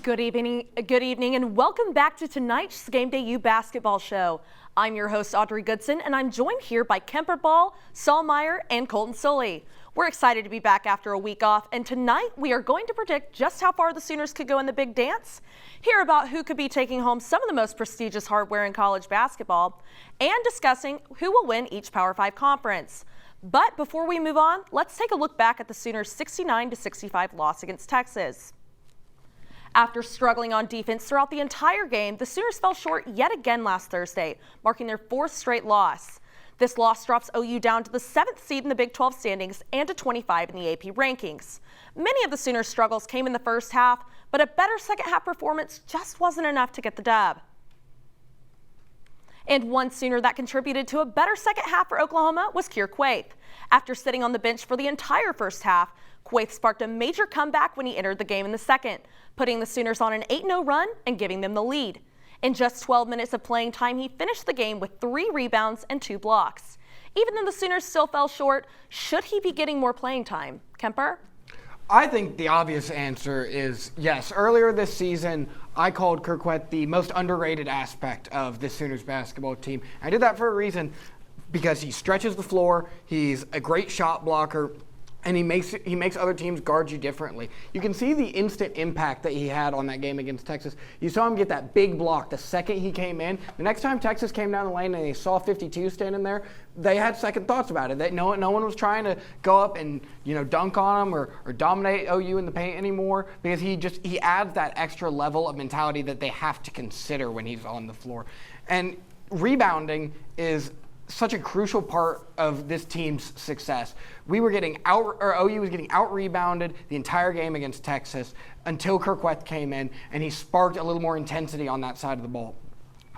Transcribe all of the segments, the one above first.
Good evening, and welcome back to tonight's GamedayU basketball show. I'm your host, Audrey Goodson, and I'm joined here by Kissbert Ball, Saul Meyer, and Colton Sully. We're excited to be back after a week off, and tonight we are going to predict just how far the Sooners could go in the big dance, hear about who could be taking home some of the most prestigious hardware in college basketball, and discussing who will win each Power 5 conference. But before we move on, let's take a look back at the Sooners' 69-65 loss against Texas. After struggling on defense throughout the entire game, the Sooners fell short yet again last Thursday, marking their fourth straight loss. This loss drops OU down to the 7th seed in the Big 12 standings and to 25 in the AP rankings. Many of the Sooners' struggles came in the first half, but a better second half performance just wasn't enough to get the dub. And one Sooner that contributed to a better second half for Oklahoma was Keir Quaithe. After sitting on the bench for the entire first half, Quaithe sparked a major comeback when he entered the game in the second, putting the Sooners on an 8-0 run and giving them the lead. In just 12 minutes of playing time, he finished the game with 3 rebounds and 2 blocks. Even though the Sooners still fell short, should he be getting more playing time? Kemper? I think the obvious answer is yes. Earlier this season, I called Keir Quaithe the most underrated aspect of the Sooners basketball team. I did that for a reason, because he stretches the floor, he's a great shot blocker, and he makes other teams guard you differently. You can see the instant impact that he had on that game against Texas. You saw him get that big block the second he came in. The next time Texas came down the lane and they saw 52 standing there, they had second thoughts about it. No one was trying to go up and dunk on him or dominate OU in the paint anymore, because he adds that extra level of mentality that they have to consider when he's on the floor. And rebounding is such a crucial part of this team's success. OU was getting out rebounded the entire game against Texas until Keir Quaithe came in and he sparked a little more intensity on that side of the ball.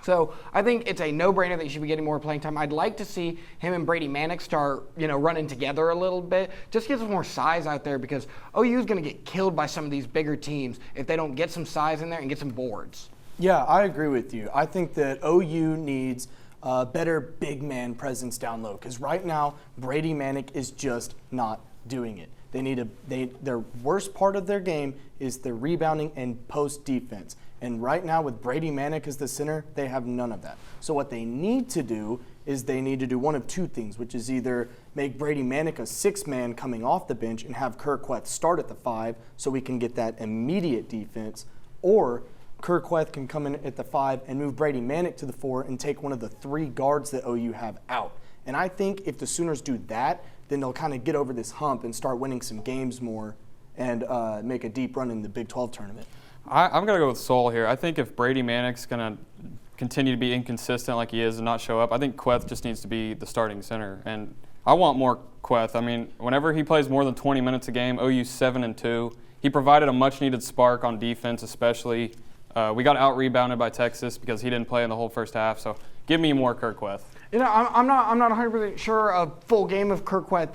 So I think it's a no-brainer that he should be getting more playing time. I'd like to see him and Brady Manick start, running together a little bit. Just get some more size out there, because OU is going to get killed by some of these bigger teams if they don't get some size in there and get some boards. Yeah, I agree with you. I think that OU needs better big man presence down low, because right now Brady Manick is just not doing it. Their worst part of their game is the rebounding and post defense. And right now with Brady Manick as the center, they have none of that. So what they need to do is they need to do one of two things, which is either make Brady Manick a 6-man coming off the bench and have Keir Quaithe start at the 5 so we can get that immediate defense, or Keir Quaithe can come in at the 5 and move Brady Manick to the 4 and take one of the 3 guards that OU have out. And I think if the Sooners do that, then they'll kind of get over this hump and start winning some games more and make a deep run in the Big 12 tournament. I'm going to go with Saul here. I think if Brady Manick's going to continue to be inconsistent like he is and not show up, I think Quaithe just needs to be the starting center. And I want more Quaithe. I mean, whenever he plays more than 20 minutes a game, OU's 7-2. He provided a much-needed spark on defense, especially. We got out-rebounded by Texas because he didn't play in the whole first half. So give me more Keir Quaithe. I'm not 100% sure a full game of Keir Quaithe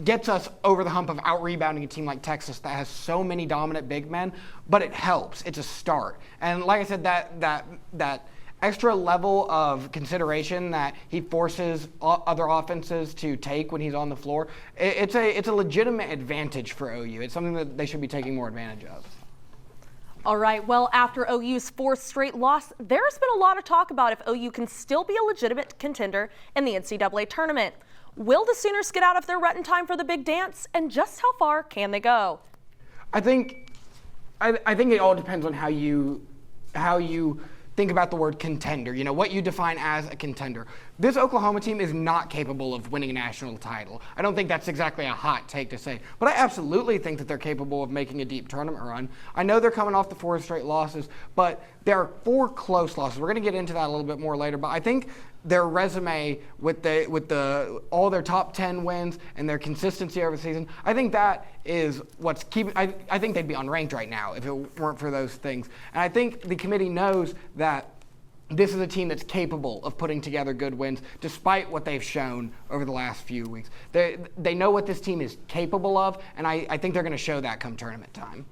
gets us over the hump of out-rebounding a team like Texas that has so many dominant big men, but it helps. It's a start. And like I said, that extra level of consideration that he forces other offenses to take when he's on the floor, it's a legitimate advantage for OU. It's something that they should be taking more advantage of. All right, well, after OU's 4th straight loss, there's been a lot of talk about if OU can still be a legitimate contender in the NCAA tournament. Will the Sooners get out of their rut in time for the big dance, and just how far can they go? I think it all depends on how you think about the word contender, what you define as a contender. This Oklahoma team is not capable of winning a national title. I don't think that's exactly a hot take to say, but I absolutely think that they're capable of making a deep tournament run. I know they're coming off the 4 straight losses, but there are 4 close losses. We're going to get into that a little bit more later, but I think their resume with all their top 10 wins and their consistency over the season, I think that is what's keeping. I think they'd be unranked right now if it weren't for those things. And I think the committee knows that this is a team that's capable of putting together good wins despite what they've shown over the last few weeks. They know what this team is capable of, and I think they're going to show that come tournament time.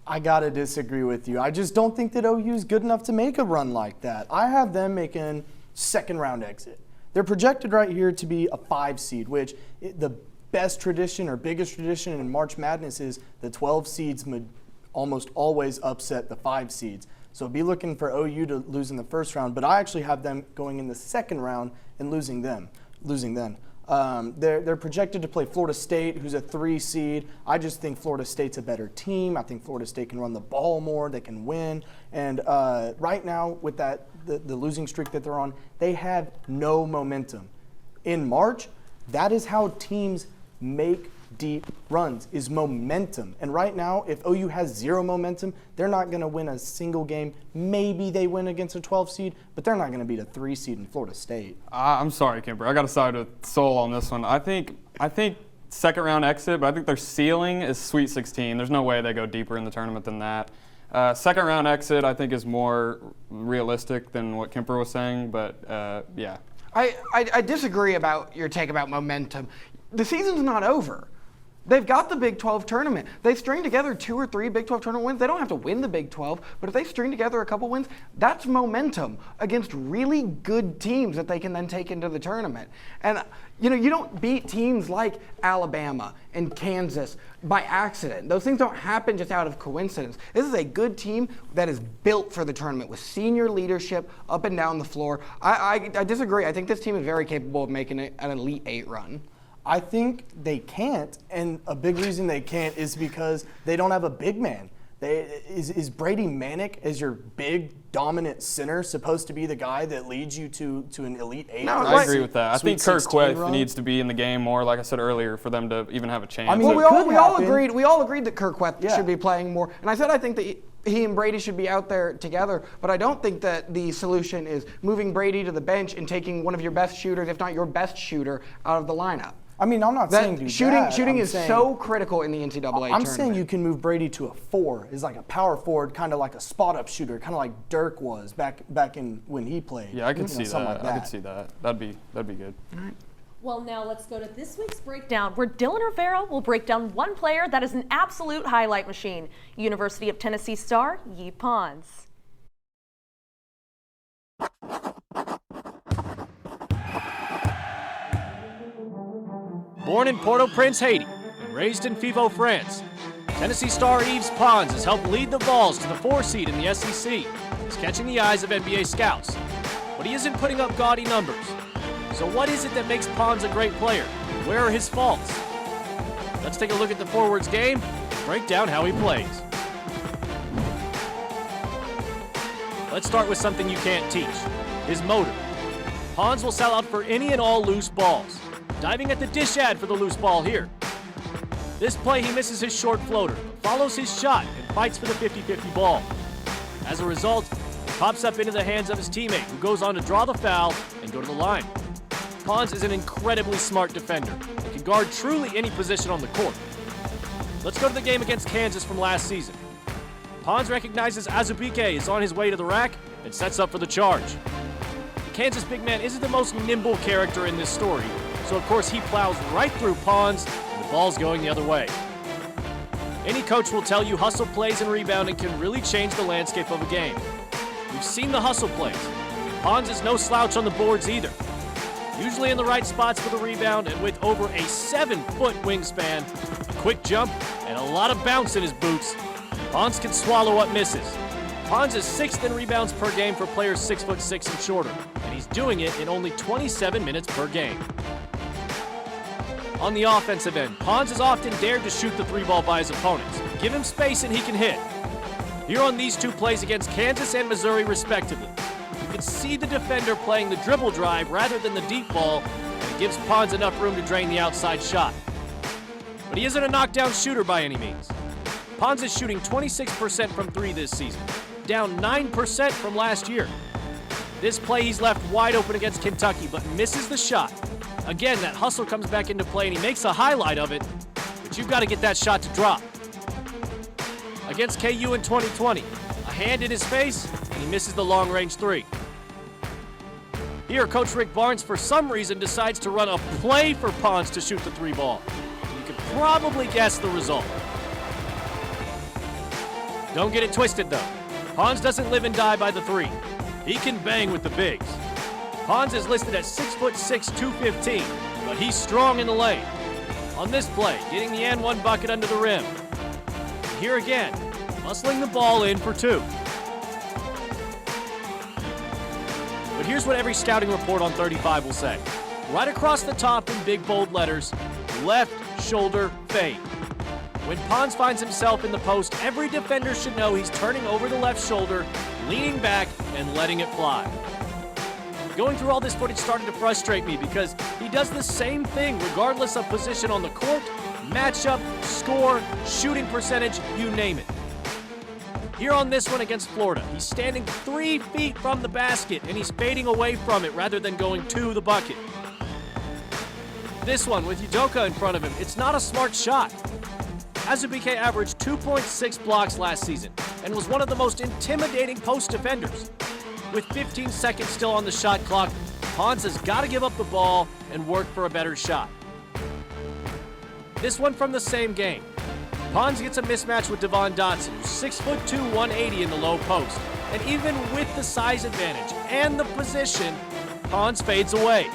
I got to disagree with you. I just don't think that OU is good enough to make a run like that. I have them making second-round exit. They're projected right here to be a 5 seed, which the best tradition or biggest tradition in March Madness is the 12 seeds almost always upset the 5 seeds. So be looking for OU to lose in the first round, but I actually have them going in the second round and losing them. They're projected to play Florida State, who's a 3 seed. I just think Florida State's a better team. I think Florida State can run the ball more. They can win. And right now, with the losing streak that they're on, they have no momentum. In March, that is how teams make deep runs, is momentum. And right now, if OU has 0 momentum, they're not going to win a single game. Maybe they win against a 12 seed, but they're not going to beat a 3 seed in Florida State. I'm sorry, Kemper. I got to side with Soul on this one. I think second round exit, but I think their ceiling is Sweet 16. There's no way they go deeper in the tournament than that. Second round exit, I think, is more realistic than what Kemper was saying, but yeah. I disagree about your take about momentum. The season's not over. They've got the Big 12 tournament. They string together 2 or 3 Big 12 tournament wins. They don't have to win the Big 12, but if they string together a couple wins, that's momentum against really good teams that they can then take into the tournament. And you don't beat teams like Alabama and Kansas by accident. Those things don't happen just out of coincidence. This is a good team that is built for the tournament with senior leadership up and down the floor. I disagree. I think this team is very capable of making an Elite 8 run. I think they can't, and a big reason they can't is because they don't have a big man. Is Brady Manick, as your big, dominant center, supposed to be the guy that leads you to an Elite 8? No, I agree with that. I think Keir Quaithe run? needs to be in the game more, like I said earlier, for them to even have a chance. I mean, Well, we all happen. agreed that Keir Quaithe should be playing more. And I said I think that he and Brady should be out there together, but I don't think that the solution is moving Brady to the bench and taking one of your best shooters, if not your best shooter, out of the lineup. I mean, I'm not saying do that. Shooting I'm is saying, so critical in the NCAA tournament. I'm saying you can move Brady to a 4, is like a power forward, kind of like a spot-up shooter, kind of like Dirk was back in when he played. Yeah, I could see that. Like I could see that. That'd be good. All right. Well, now let's go to this week's breakdown, where Dylan Rivera will break down one player that is an absolute highlight machine, University of Tennessee star Yves Pons. Born in Port-au-Prince, Haiti, and raised in Fivo, France, Tennessee star Yves Pons has helped lead the Vols to the 4 seed in the SEC. He's catching the eyes of NBA scouts, but he isn't putting up gaudy numbers. So what is it that makes Pons a great player? Where are his faults? Let's take a look at the forwards game and break down how he plays. Let's start with something you can't teach, his motor. Pons will sell out for any and all loose balls, diving at the dish ad for the loose ball here. This play he misses his short floater, follows his shot, and fights for the 50-50 ball. As a result, it pops up into the hands of his teammate, who goes on to draw the foul and go to the line. Pons is an incredibly smart defender and can guard truly any position on the court. Let's go to the game against Kansas from last season. Pons recognizes Azubike is on his way to the rack and sets up for the charge. The Kansas big man isn't the most nimble character in this story, so of course he plows right through Pons, and the ball's going the other way. Any coach will tell you hustle plays and rebounding can really change the landscape of a game. We've seen the hustle plays. Pons is no slouch on the boards either. Usually in the right spots for the rebound, and with over a 7-foot wingspan, a quick jump, and a lot of bounce in his boots, Pons can swallow what misses. Pons is 6th in rebounds per game for players 6'6" and shorter, and he's doing it in only 27 minutes per game. On the offensive end, Pons is often dared to shoot the 3 ball by his opponents. Give him space and he can hit. Here on these 2 plays against Kansas and Missouri respectively, you can see the defender playing the dribble drive rather than the deep ball, and it gives Pons enough room to drain the outside shot. But he isn't a knockdown shooter by any means. Pons is shooting 26% from 3 this season, down 9% from last year. This play he's left wide open against Kentucky, but misses the shot. Again, that hustle comes back into play and he makes a highlight of it, but you've got to get that shot to drop. Against KU in 2020, a hand in his face, and he misses the long-range 3. Here, Coach Rick Barnes, for some reason, decides to run a play for Pons to shoot the 3 ball. You can probably guess the result. Don't get it twisted, though. Pons doesn't live and die by the 3. He can bang with the bigs. Pons is listed at 6'6", 215, but he's strong in the lane. On this play, getting the and 1 bucket under the rim. And here again, muscling the ball in for 2. But here's what every scouting report on 35 will say. Right across the top in big bold letters, left shoulder fade. When Pons finds himself in the post, every defender should know he's turning over the left shoulder, leaning back, and letting it fly. Going through all this footage started to frustrate me because he does the same thing regardless of position on the court, matchup, score, shooting percentage, you name it. Here on this one against Florida, he's standing 3 feet from the basket and he's fading away from it rather than going to the bucket. This one with Udoka in front of him, it's not a smart shot. Azubike averaged 2.6 blocks last season and was one of the most intimidating post defenders. With 15 seconds still on the shot clock, Pons has got to give up the ball and work for a better shot. This one from the same game. Pons gets a mismatch with Devon Dotson, who's 6'2", 180 in the low post. And even with the size advantage and the position, Pons fades away.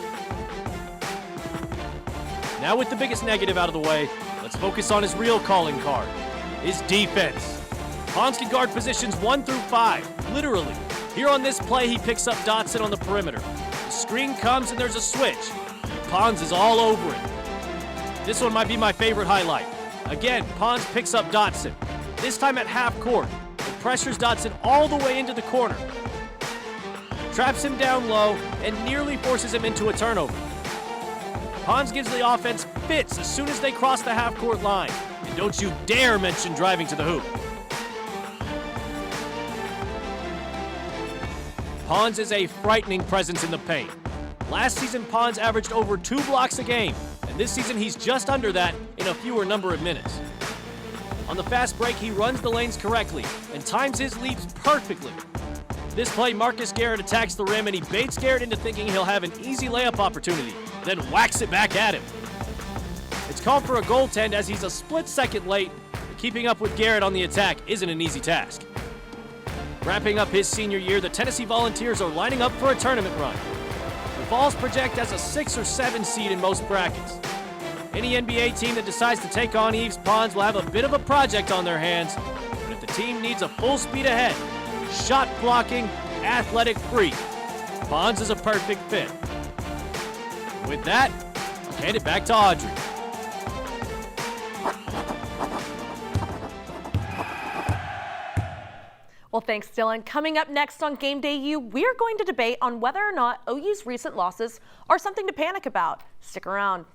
Now with the biggest negative out of the way, let's focus on his real calling card, his defense. Pons can guard positions 1 through 5, literally. Here on this play, he picks up Dotson on the perimeter. The screen comes and there's a switch. Pons is all over it. This one might be my favorite highlight. Again, Pons picks up Dotson, this time at half court, and pressures Dotson all the way into the corner. Traps him down low and nearly forces him into a turnover. Pons gives the offense fits as soon as they cross the half-court line. And don't you dare mention driving to the hoop. Pons is a frightening presence in the paint. Last season, Pons averaged over 2 blocks a game, and this season he's just under that in a fewer number of minutes. On the fast break, he runs the lanes correctly and times his leaps perfectly. This play, Marcus Garrett attacks the rim and he baits Garrett into thinking he'll have an easy layup opportunity, then whacks it back at him. It's called for a goaltend as he's a split second late, but keeping up with Garrett on the attack isn't an easy task. Wrapping up his senior year, the Tennessee Volunteers are lining up for a tournament run. The Vols project as a 6 or 7 seed in most brackets. Any NBA team that decides to take on Yves Pons will have a bit of a project on their hands, but if the team needs a full speed ahead, shot blocking, athletic freak, Pons is a perfect fit. With that, I'll hand it back to Audrey. Well, thanks, Dylan. Coming up next on Game Day U, we're going to debate on whether or not OU's recent losses are something to panic about. Stick around.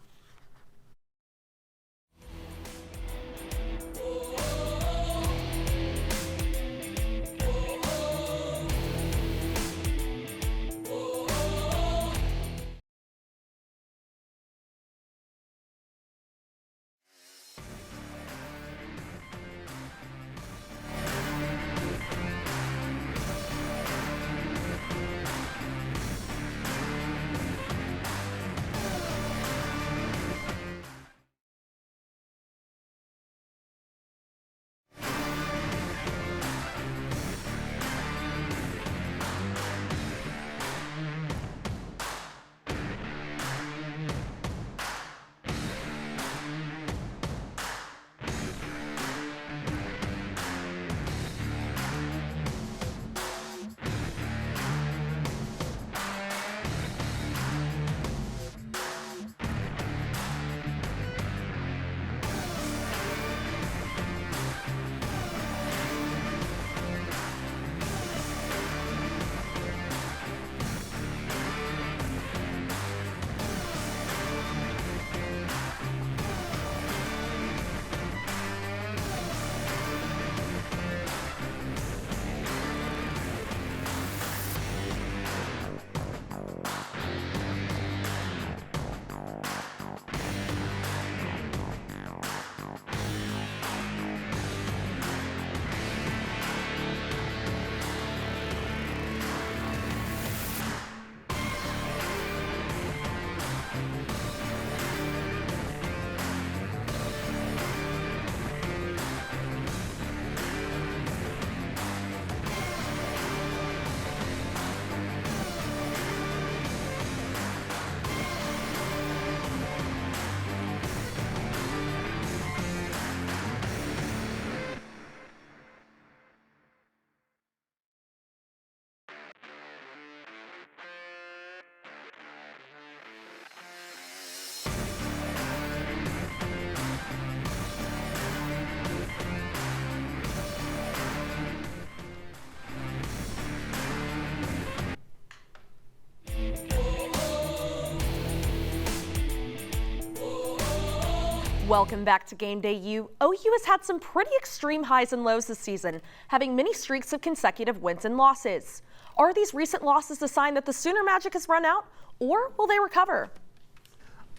Welcome back to Game Day U. OU has had some pretty extreme highs and lows this season, having many streaks of consecutive wins and losses. Are these recent losses a sign that the Sooner magic has run out, or will they recover?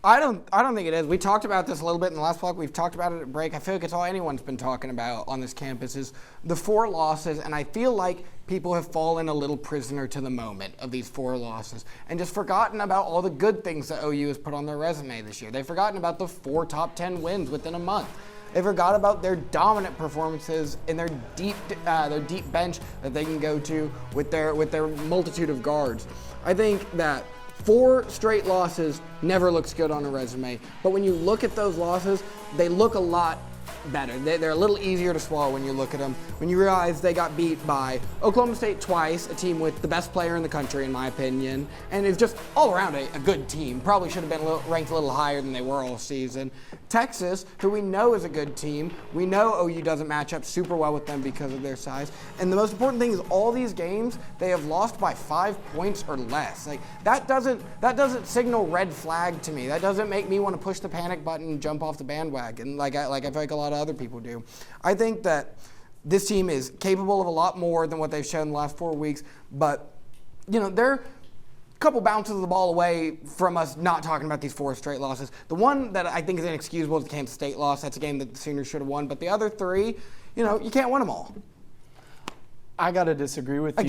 I don't think it is. We talked about this a little bit in the last vlog. We've talked about it at break. I feel like it's all anyone's been talking about on this campus is the 4 losses, and I feel like people have fallen a little prisoner to the moment of these 4 losses and just forgotten about all the good things that OU has put on their resume this year. They've forgotten about the 4 top 10 wins within a month. They forgot about their dominant performances in their deep bench that they can go to with their multitude of guards. I think that 4 straight losses never looks good on a resume, but when you look at those losses, they look a lot better. They're a little easier to swallow when you look at them. When you realize they got beat by Oklahoma State twice, a team with the best player in the country, in my opinion, and is just all around a good team. Probably should have been ranked a little higher than they were all season. Texas, who we know is a good team. We know OU doesn't match up super well with them because of their size. And the most important thing is all these games, they have lost by 5 points or less. Like that doesn't signal red flag to me. That doesn't make me want to push the panic button and jump off the bandwagon like I feel like a lot of other people do. I think that this team is capable of a lot more than what they've shown the last 4 weeks, but they're a couple bounces of the ball away from us not talking about these 4 straight losses. The one that I think is inexcusable is the Kansas State loss. That's a game that the Sooners should have won, but the other 3, you can't win them all. I got to disagree with you.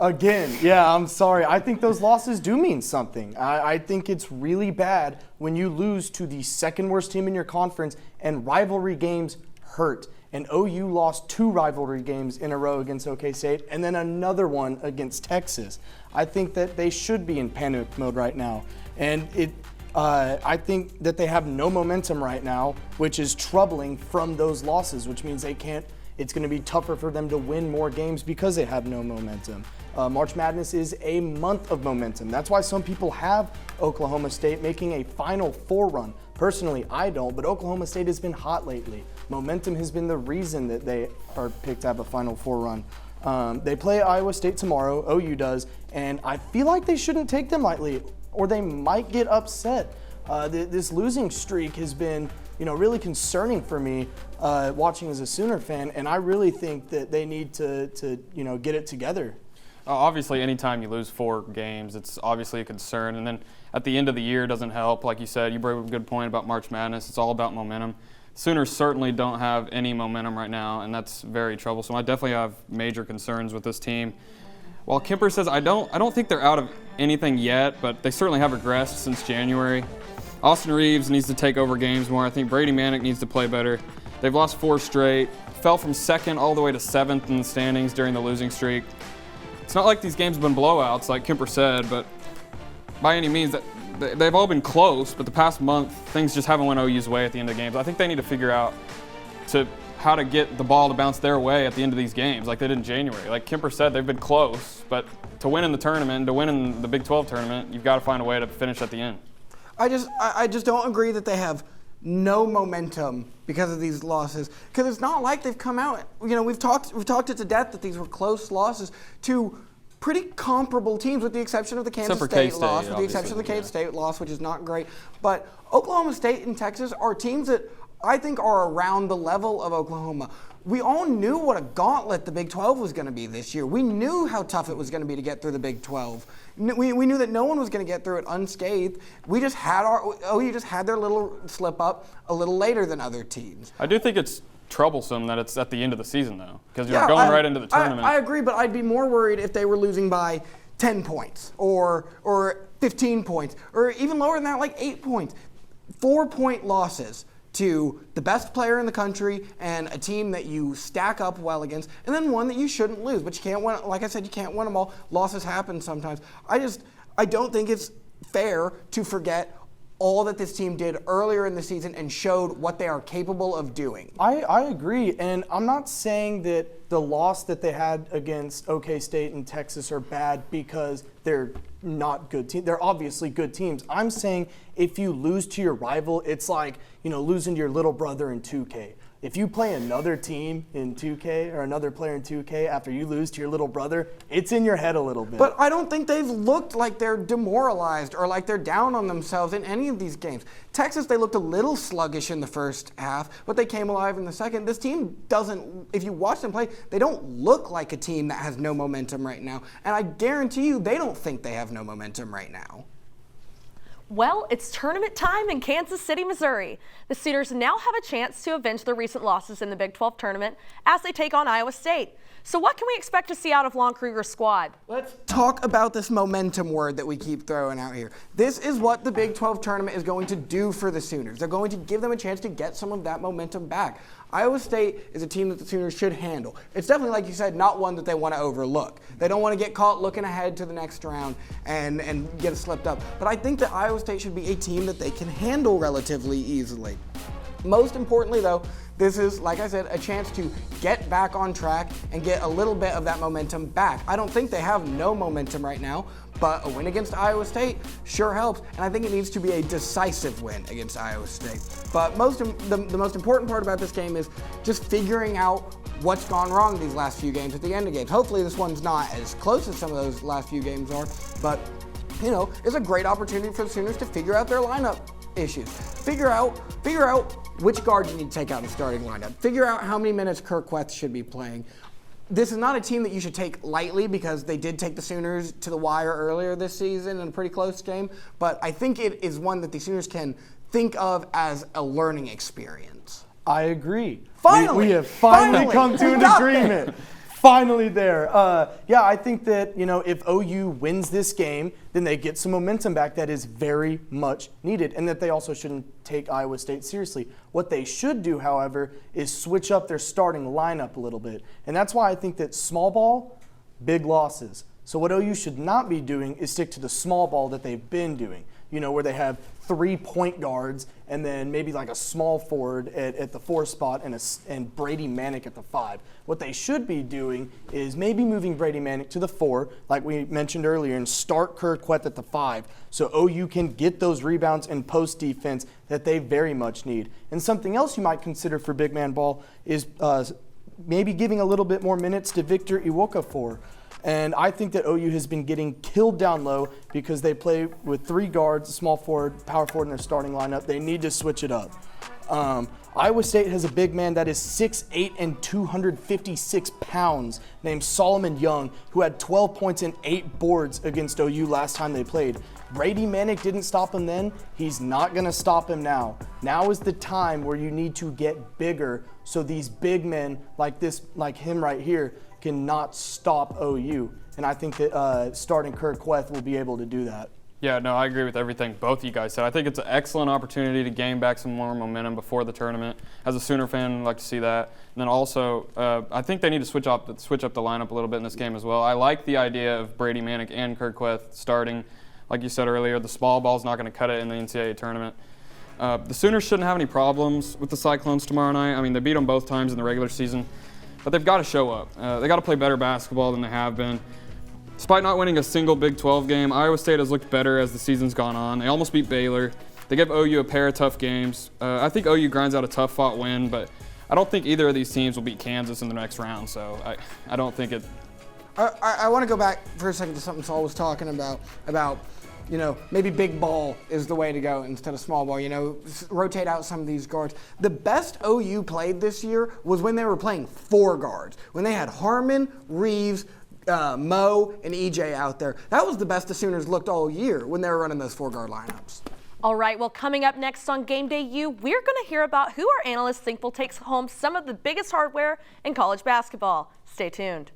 Again? Yeah, I'm sorry. I think those losses do mean something. I think it's really bad when you lose to the second worst team in your conference and rivalry games hurt. And OU lost 2 rivalry games in a row against OK State and then another one against Texas. I think that they should be in panic mode right now. And I think that they have no momentum right now, which is troubling from those losses, which means they can't. It's going to be tougher for them to win more games because they have no momentum. March Madness is a month of momentum. That's why some people have Oklahoma State making a Final Four run. Personally, I don't, but Oklahoma State has been hot lately. Momentum has been the reason that they are picked to have a Final Four run. They play Iowa State tomorrow, OU does, and I feel like they shouldn't take them lightly, or they might get upset. This losing streak has been really concerning for me watching as a Sooner fan, and I really think that they need to get it together. Obviously, anytime you lose 4 games, it's obviously a concern. And then at the end of the year doesn't help. Like you said, you brought up a good point about March Madness. It's all about momentum. Sooners certainly don't have any momentum right now, and that's very troublesome. I definitely have major concerns with this team. While Kemper says I don't think they're out of anything yet, but they certainly have regressed since January. Austin Reeves needs to take over games more. I think Brady Manick needs to play better. They've lost 4 straight, fell from 2nd all the way to 7th in the standings during the losing streak. It's not like these games have been blowouts, like Kemper said, but by any means, they've all been close, but the past month, things just haven't went OU's way at the end of games. I think they need to figure out how to get the ball to bounce their way at the end of these games, like they did in January. Like Kemper said, they've been close, but to win in the tournament, to win in the Big 12 tournament, you've got to find a way to finish at the end. I just don't agree that they have no momentum because of these losses. Because it's not like they've come out. We've talked it to death that these were close losses to pretty comparable teams, with the exception of the Kansas State loss, with the exception of the Cade State loss, which is not great. But Oklahoma State and Texas are teams that I think are around the level of Oklahoma. We all knew what a gauntlet the Big 12 was going to be this year. We knew how tough it was going to be to get through the Big 12. We knew that no one was going to get through it unscathed. OU just had their little slip up a little later than other teams. I do think it's troublesome that it's at the end of the season, though, because you're going right into the tournament. I agree, but I'd be more worried if they were losing by 10 points or 15 points or even lower than that, like 8 points. 4-point losses to the best player in the country and a team that you stack up well against, and then one that you shouldn't lose. But you can't win. Like I said, you can't win them all. Losses happen sometimes. I don't think it's fair to forget all that this team did earlier in the season and showed what they are capable of doing. I agree, and I'm not saying that the loss that they had against OK State and Texas are bad because they're not good teams. They're obviously good teams. I'm saying if you lose to your rival, it's like losing to your little brother in 2K. If you play another team in 2K or another player in 2K after you lose to your little brother, it's in your head a little bit. But I don't think they've looked like they're demoralized or like they're down on themselves in any of these games. Texas, they looked a little sluggish in the first half, but they came alive in the second. This team doesn't, if you watch them play, they don't look like a team that has no momentum right now. And I guarantee you, they don't think they have no momentum right now. Well, it's tournament time in Kansas City, Missouri. The Sooners now have a chance to avenge their recent losses in the Big 12 tournament as they take on Iowa State. So what can we expect to see out of Lon Kruger's squad? Let's talk about this momentum word that we keep throwing out here. This is what the Big 12 tournament is going to do for the Sooners. They're going to give them a chance to get some of that momentum back. Iowa State is a team that the Sooners should handle. It's definitely, like you said, not one that they want to overlook. They don't want to get caught looking ahead to the next round and get slipped up. But I think that Iowa State should be a team that they can handle relatively easily. Most importantly, though, this is, like I said, a chance to get back on track and get a little bit of that momentum back. I don't think they have no momentum right now, but a win against Iowa State sure helps, and I think it needs to be a decisive win against Iowa State. But the most important part about this game is just figuring out what's gone wrong these last few games at the end of games. Hopefully this one's not as close as some of those last few games are, but you know, it's a great opportunity for the Sooners to figure out their lineup issues. Figure out which guard you need to take out in the starting lineup. Figure out how many minutes Keir Quaithe should be playing. This is not a team that you should take lightly because they did take the Sooners to the wire earlier this season in a pretty close game, but I think it is one that the Sooners can think of as a learning experience. I agree. Finally! We have finally come to an Stop agreement. Finally there. Yeah, I think that, you know, if OU wins this game, then they get some momentum back that is very much needed, and that they also shouldn't take Iowa State seriously. What they should do, however, is switch up their starting lineup a little bit. And that's why I think that small ball, big losses. So what OU should not be doing is stick to the small ball that they've been doing, you know, where they have 3 point guards and then maybe like a small forward at the 4 spot and Brady Manick at the 5. What they should be doing is maybe moving Brady Manick to the 4, like we mentioned earlier, and start Keir Quaithe at the 5, so OU can get those rebounds and post defense that they very much need. And something else you might consider for big man ball is maybe giving a little bit more minutes to Victor Iwukafor. And I think that OU has been getting killed down low because they play with 3 guards, small forward, power forward in their starting lineup. They need to switch it up. Iowa State has a big man that is 6'8" and 256 pounds named Solomon Young, who had 12 points and 8 boards against OU last time they played. Brady Manick didn't stop him then. He's not going to stop him now. Now is the time where you need to get bigger so these big men like him right here cannot stop OU. And I think that starting Keir Quaithe will be able to do that. Yeah, no, I agree with everything both you guys said. I think it's an excellent opportunity to gain back some more momentum before the tournament. As a Sooner fan, I'd like to see that. And then also, I think they need to switch up the lineup a little bit in this game as well. I like the idea of Brady Manick and Keir Quaithe starting. Like you said earlier, the small ball's not going to cut it in the NCAA tournament. The Sooners shouldn't have any problems with the Cyclones tomorrow night. I mean, they beat them both times in the regular season. But they've got to show up. They got to play better basketball than they have been. Despite not winning a single Big 12 game, Iowa State has looked better as the season's gone on. They almost beat Baylor. They give OU a pair of tough games. I think OU grinds out a tough-fought win, but I don't think either of these teams will beat Kansas in the next round, so I don't think it. I want to go back for a second to something Saul was talking about, you know, maybe big ball is the way to go instead of small ball. You know, rotate out some of these guards. The best OU played this year was when they were playing 4 guards. When they had Harmon, Reeves, Mo, and EJ out there. That was the best the Sooners looked all year when they were running those 4-guard lineups. All right, well, coming up next on Game Day U, we're going to hear about who our analysts think will take home some of the biggest hardware in college basketball. Stay tuned.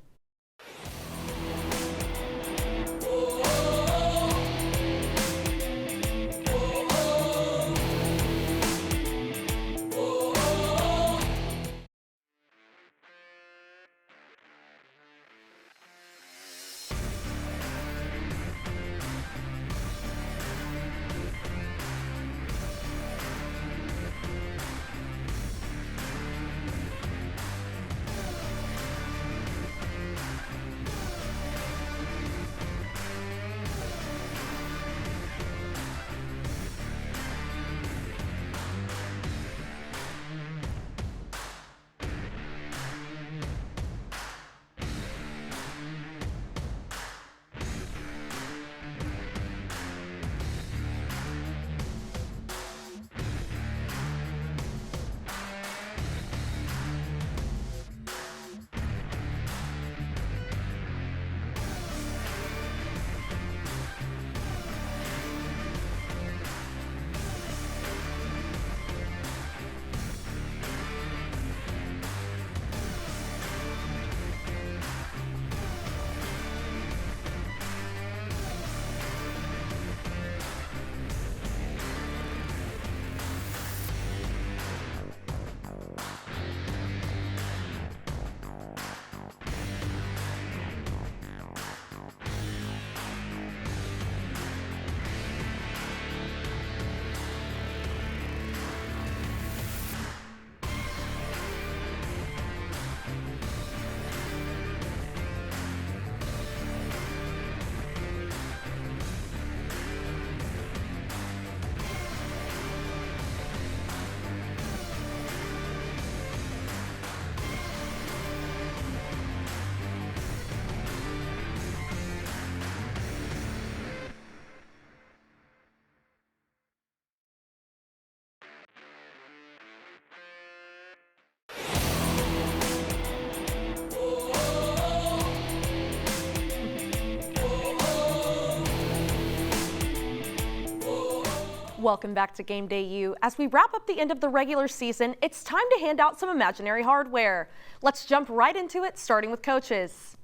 Welcome back to Game Day U. As we wrap up the end of the regular season, it's time to hand out some imaginary hardware. Let's jump right into it, starting with coaches.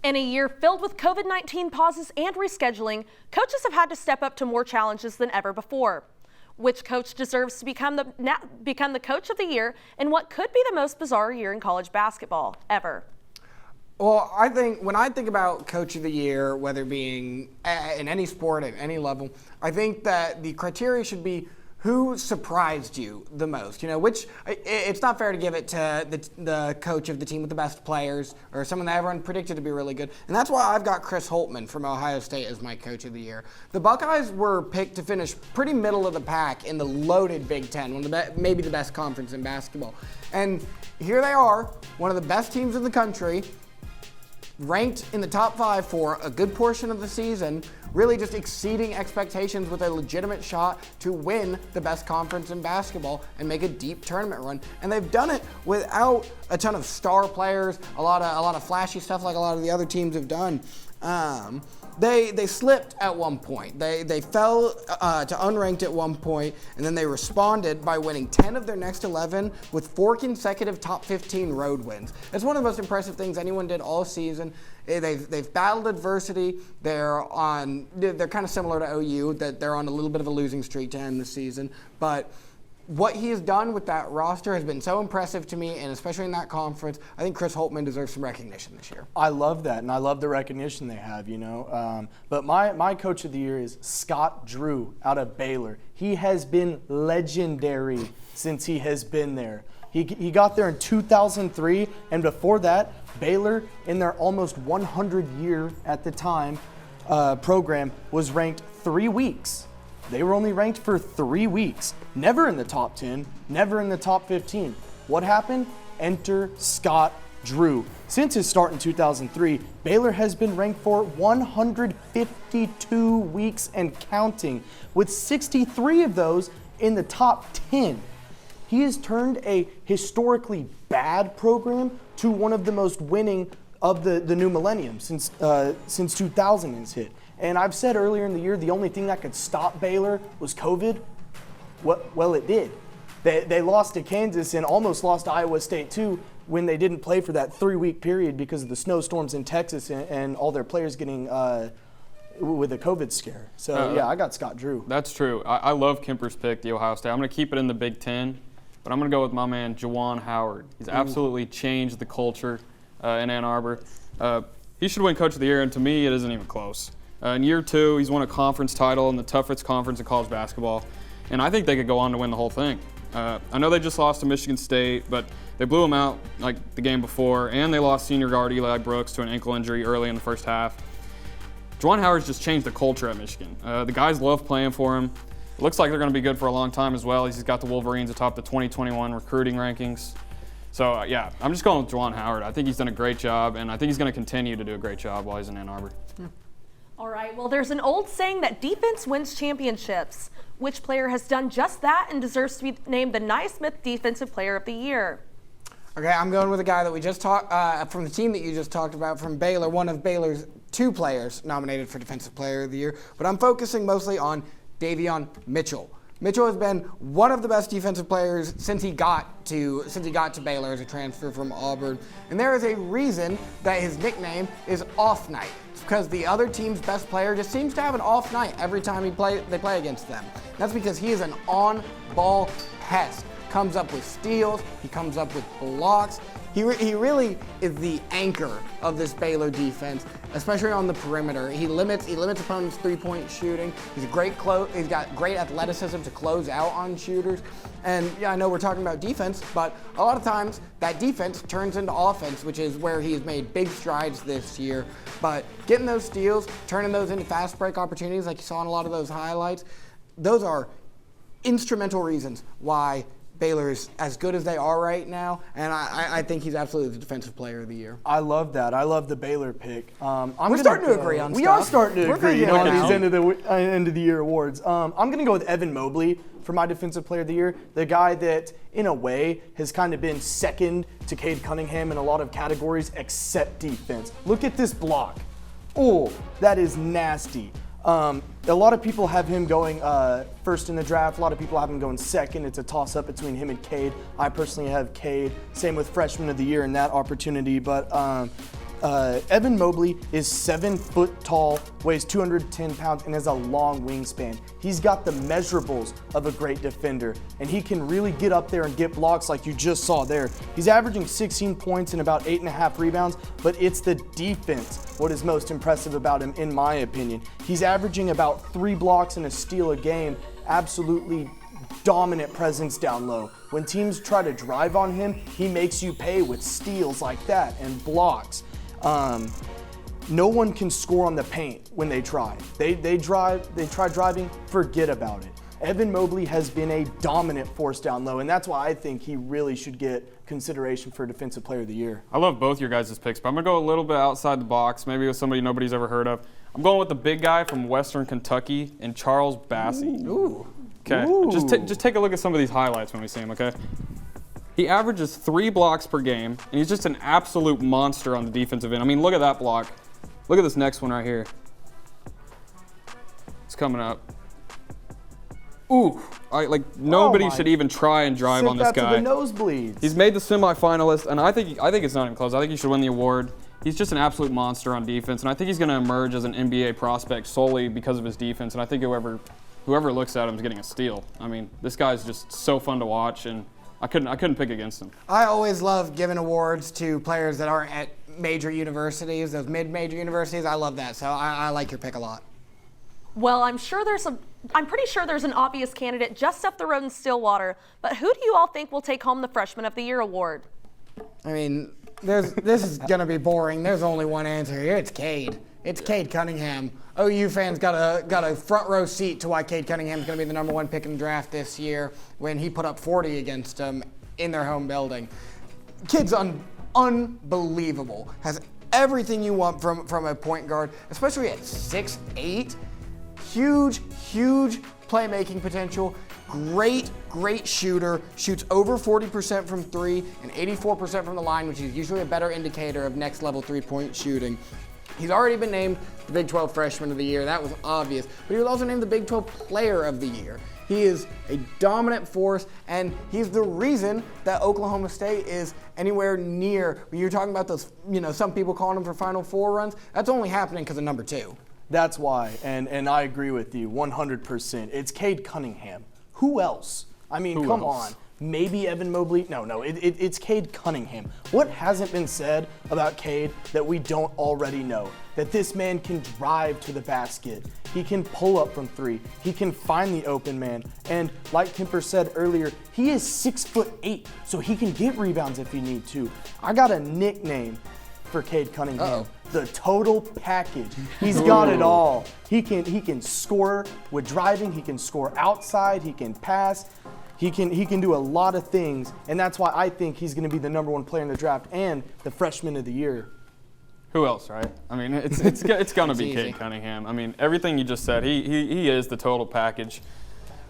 In a year filled with COVID-19 pauses and rescheduling, coaches have had to step up to more challenges than ever before. Which coach deserves to become the coach of the year in what could be the most bizarre year in college basketball ever? Well, I think when I think about Coach of the Year, whether being in any sport at any level, I think that the criteria should be who surprised you the most. It's not fair to give it to the coach of the team with the best players or someone that everyone predicted to be really good. And that's why I've got Chris Holtmann from Ohio State as my Coach of the Year. The Buckeyes were picked to finish pretty middle of the pack in the loaded Big Ten, one of maybe the best conference in basketball. And here they are, one of the best teams in the country, ranked in the top 5 for a good portion of the season, really just exceeding expectations with a legitimate shot to win the best conference in basketball and make a deep tournament run. And they've done it without a ton of star players, a lot of flashy stuff like a lot of the other teams have done. They slipped at one point. They fell to unranked at one point, and then they responded by winning 10 of their next 11 with 4 consecutive top 15 road wins. It's one of the most impressive things anyone did all season. They've battled adversity. They're kind of similar to OU, that they're on a little bit of a losing streak to end the season, but what he has done with that roster has been so impressive to me, and especially in that conference, I think Chris Holtmann deserves some recognition this year. I love that, and I love the recognition they have, But my Coach of the Year is Scott Drew out of Baylor. He has been legendary since he has been there. He got there in 2003, and before that, Baylor, in their almost 100-year at the time program, was ranked 3 weeks. They were only ranked for 3 weeks. Never in the top 10, never in the top 15. What happened? Enter Scott Drew. Since his start in 2003, Baylor has been ranked for 152 weeks and counting, with 63 of those in the top 10. He has turned a historically bad program to one of the most winning of the new millennium since 2000 has hit. And I've said earlier in the year, the only thing that could stop Baylor was COVID. Well, it did. They lost to Kansas and almost lost to Iowa State too when they didn't play for that 3-week period because of the snowstorms in Texas and all their players getting with a COVID scare. So I got Scott Drew. That's true. I love Kemper's pick, the Ohio State. I'm going to keep it in the Big Ten, but I'm going to go with my man, Juwan Howard. He's absolutely changed the culture in Ann Arbor. He should win Coach of the Year, and to me, it isn't even close. In year 2, he's won a conference title in the toughest conference in college basketball, and I think they could go on to win the whole thing. I know they just lost to Michigan State, but they blew them out like the game before, and they lost senior guard Eli Brooks to an ankle injury early in the first half. Juwan Howard's just changed the culture at Michigan. The guys love playing for him. It looks like they're going to be good for a long time as well. He's got the Wolverines atop the 2021 recruiting rankings. So, I'm just going with Juwan Howard. I think he's done a great job, and I think he's going to continue to do a great job while he's in Ann Arbor. All right, well, there's an old saying that defense wins championships. Which player has done just that and deserves to be named the Naismith Defensive Player of the Year? Okay, I'm going with a guy that we just talked from the team that you just talked about from Baylor, one of Baylor's 2 players nominated for Defensive Player of the Year, but I'm focusing mostly on Davion Mitchell. Mitchell has been one of the best defensive players since he got to Baylor as a transfer from Auburn, and there is a reason that his nickname is Off Night. It's because the other team's best player just seems to have an off night every time they play against them. That's because he is an on-ball pest. Comes up with steals, he comes up with blocks. He really is the anchor of this Baylor defense, especially on the perimeter. He limits opponents' 3-point shooting. He's got great athleticism to close out on shooters. And I know we're talking about defense, but a lot of times that defense turns into offense, which is where he's made big strides this year. But getting those steals, turning those into fast break opportunities like you saw in a lot of those highlights, those are instrumental reasons why Baylor is as good as they are right now, and I think he's absolutely the Defensive Player of the Year. I love that. I love the Baylor pick. We're starting to agree on stuff. We are starting to agree on these end end of the year awards. I'm going to go with Evan Mobley for my Defensive Player of the Year, the guy that, in a way, has kind of been second to Cade Cunningham in a lot of categories except defense. Look at this block. Oh, that is nasty. A lot of people have him going first in the draft. A lot of people have him going second. It's a toss-up between him and Cade. I personally have Cade. Same with Freshman of the Year in that opportunity. But Evan Mobley is 7 foot tall, weighs 210 pounds, and has a long wingspan. He's got the measurables of a great defender, and he can really get up there and get blocks like you just saw there. He's averaging 16 points and about 8.5 rebounds, but it's the defense what is most impressive about him, in my opinion. He's averaging about 3 blocks and a steal a game, absolutely dominant presence down low. When teams try to drive on him, he makes you pay with steals like that and blocks. No one can score on the paint when they try. They try driving, forget about it. Evan Mobley has been a dominant force down low, and that's why I think he really should get consideration for Defensive Player of the Year. I love both your guys' picks, but I'm going to go a little bit outside the box, maybe with somebody nobody's ever heard of. I'm going with the big guy from Western Kentucky and Charles Bassey. Ooh. Okay, Ooh. just take a look at some of these highlights when we see him, okay? He averages 3 blocks per game, and he's just an absolute monster on the defensive end. I mean, look at that block. Look at this next one right here. It's coming up. Ooh, nobody should even try and drive on this guy. To the nosebleeds. He's made the semifinalist, and I think it's not even close. I think he should win the award. He's just an absolute monster on defense, and I think he's going to emerge as an NBA prospect solely because of his defense. And I think whoever looks at him is getting a steal. I mean, this guy's just so fun to watch, and I couldn't pick against him. I always love giving awards to players that aren't at major universities, those mid-major universities. I love that, so I like your pick a lot. Well, I'm pretty sure there's an obvious candidate just up the road in Stillwater, but who do you all think will take home the Freshman of the Year award? I mean, this is going to be boring. There's only one answer here. It's Cade. It's Cade Cunningham. OU fans got a front row seat to why Cade Cunningham is going to be the number 1 pick in the draft this year when he put up 40 against them in their home building. Kid's unbelievable. Has everything you want from a point guard, especially at 6'8". Huge playmaking potential. Great shooter. Shoots over 40% from 3 and 84% from the line, which is usually a better indicator of next level 3-point shooting. He's already been named the Big 12 Freshman of the Year. That was obvious. But he was also named the Big 12 Player of the Year. He is a dominant force, and he's the reason that Oklahoma State is anywhere near. When you're talking about those, some people calling him for Final Four runs, that's only happening because of number 2. That's why, and I agree with you 100%. It's Cade Cunningham. Who else? I mean, come on. Maybe Evan Mobley? No, it's Cade Cunningham. What hasn't been said about Cade that we don't already know? That this man can drive to the basket. He can pull up from 3. He can find the open man. And like Kemper said earlier, he is 6'8", so he can get rebounds if he need to. I got a nickname for Cade Cunningham. The total package. He's got it all. He can score with driving. He can score outside. He can pass. He can do a lot of things, and that's why I think he's going to be the number 1 player in the draft and the Freshman of the Year. Who else, right? I mean, it's going to be Cade Cunningham. I mean, everything you just said, he is the total package.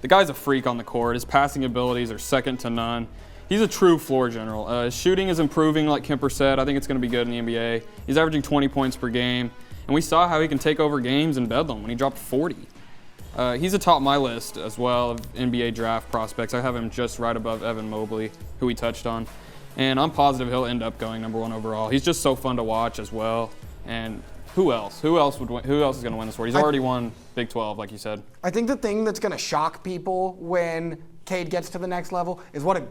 The guy's a freak on the court. His passing abilities are second to none. He's a true floor general. His shooting is improving, like Kemper said. I think it's going to be good in the NBA. He's averaging 20 points per game, and we saw how he can take over games in Bedlam when he dropped 40. He's atop my list as well of NBA draft prospects. I have him just right above Evan Mobley, who we touched on. And I'm positive he'll end up going number 1 overall. He's just so fun to watch as well. And who else? Who else is going to win this award? He's already won Big 12, like you said. I think the thing that's going to shock people when Cade gets to the next level is what a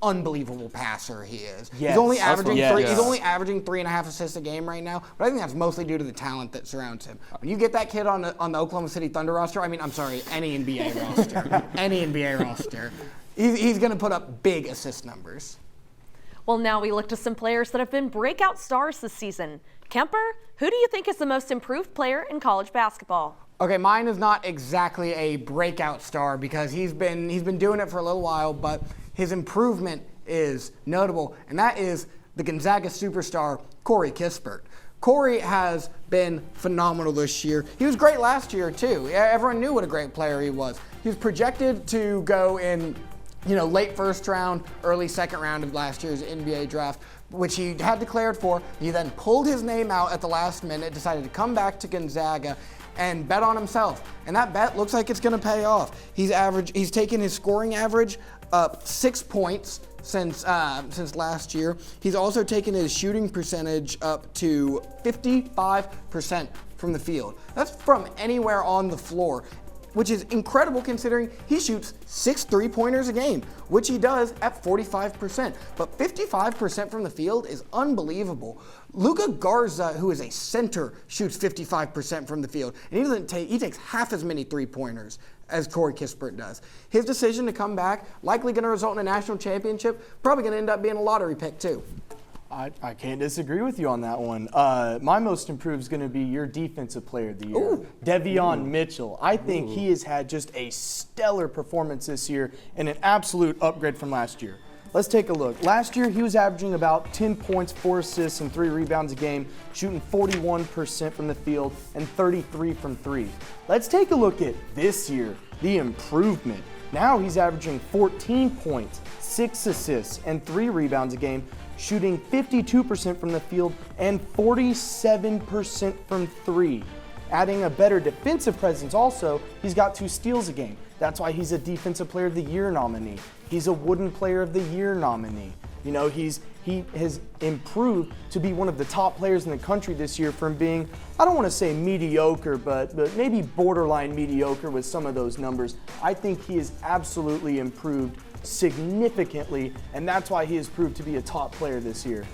unbelievable passer he is. Yes. He's only averaging He's only averaging 3.5 assists a game right now, but I think that's mostly due to the talent that surrounds him. When you get that kid on the Oklahoma City Thunder roster, any NBA roster, he's going to put up big assist numbers. Well, now we look to some players that have been breakout stars this season. Kemper, who do you think is the most improved player in college basketball? Okay, mine is not exactly a breakout star because he's been doing it for a little while, but his improvement is notable, and that is the Gonzaga superstar, Corey Kissbert. Corey has been phenomenal this year. He was great last year, too. Everyone knew what a great player he was. He was projected to go in, late first round, early second round of last year's NBA draft, which he had declared for. He then pulled his name out at the last minute, decided to come back to Gonzaga, and bet on himself. And that bet looks like it's going to pay off. He's taken his scoring average up 6 points since last year. He's also taken his shooting percentage up to 55% from the field. That's from anywhere on the floor, which is incredible considering he shoots 6 3-pointers a game, which he does at 45%. But 55% from the field is unbelievable. Luka Garza, who is a center, shoots 55% from the field, and he takes half as many 3-pointers as Corey Kissbert does. His decision to come back, likely going to result in a national championship, probably going to end up being a lottery pick too. I can't disagree with you on that one. My most improved is going to be your defensive player of the year, Ooh. Devion Mitchell. I think he has had just a stellar performance this year and an absolute upgrade from last year. Let's take a look. Last year, he was averaging about 10 points, 4 assists, and 3 rebounds a game, shooting 41% from the field and 33 from 3. Let's take a look at this year, the improvement. Now he's averaging 14 points, 6 assists, and 3 rebounds a game, shooting 52% from the field and 47% from 3. Adding a better defensive presence also, he's got 2 steals a game. That's why he's a Defensive Player of the Year nominee. He's a Wooden Player of the Year nominee. You know, he has improved to be one of the top players in the country this year from being, I don't want to say mediocre, but maybe borderline mediocre with some of those numbers. I think he has absolutely improved significantly, and that's why he has proved to be a top player this year.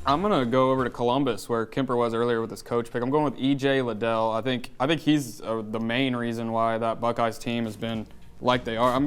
I'm going to go over to Columbus, where Kemper was earlier with his coach pick. I'm going with E.J. Liddell. I think he's the main reason why that Buckeyes team has been like they are.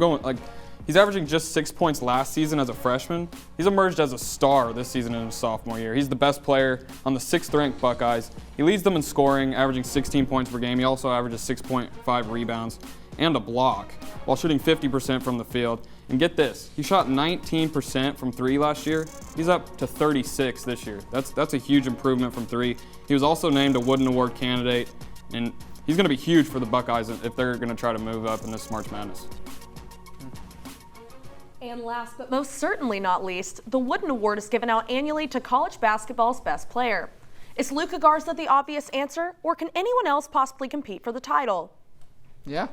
He's averaging just 6 points last season as a freshman. He's emerged as a star this season in his sophomore year. He's the best player on the 6th-ranked Buckeyes. He leads them in scoring, averaging 16 points per game. He also averages 6.5 rebounds and a block while shooting 50% from the field. And get this, he shot 19% from 3 last year. He's up to 36 this year. That's a huge improvement from 3. He was also named a Wooden Award candidate, and he's going to be huge for the Buckeyes if they're going to try to move up in this March Madness. And last but most certainly not least, the Wooden Award is given out annually to college basketball's best player. Is Luka Garza the obvious answer, or can anyone else possibly compete for the title? Yeah,